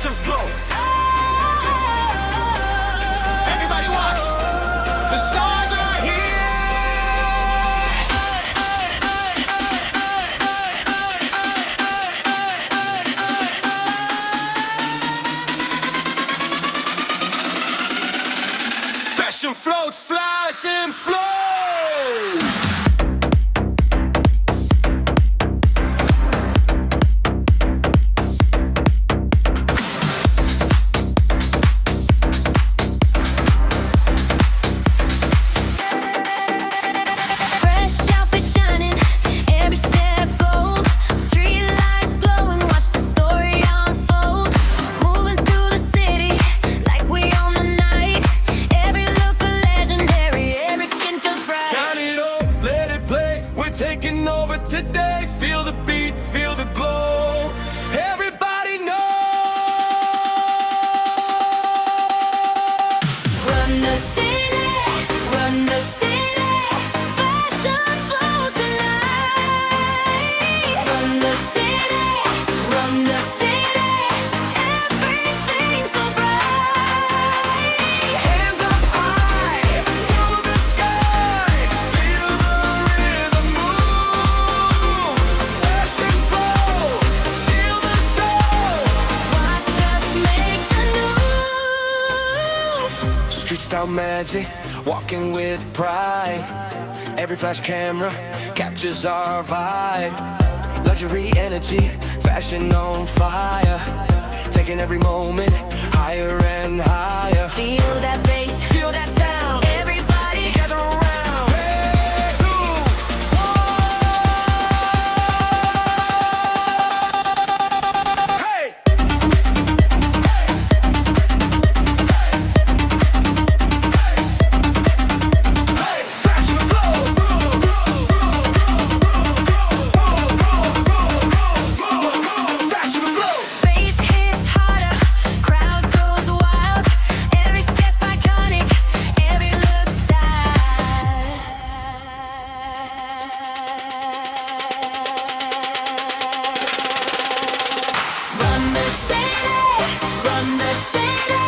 Fashion flow. Everybody watch. The stars are here. Fashion float, flash and flow. Taking over today, feel the beat, feel the glow. Everybody know. Run the city, run the city. Fashion flow tonight. Run the city, run the city. Everything's so bright. Hands up high to the sky. Feel the rhythm move. Fashion flow, steal the show. Watch us make the news. Street style magic, walking with pride. Every flash camera captures our vibe. Luxury energy, fashion on fire. Taking every moment higher and higher. Feel that bass, feel that sound. Everybody Gather around. 3, 2, 1. Hey! Fashion flow. Fashion flow. bass hits harder, crowd goes wild. Every step iconic, every look style. Run the city, run the city.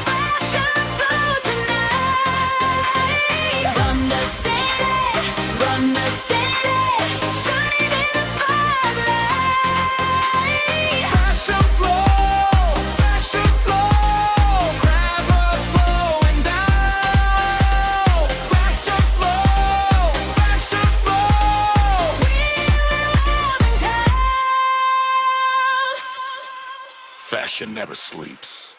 Fashion flow tonight. Run the city, run the city. Shining in the spotlight. Fashion flow, grab us slowing down. Fashion flow, fashion never sleeps.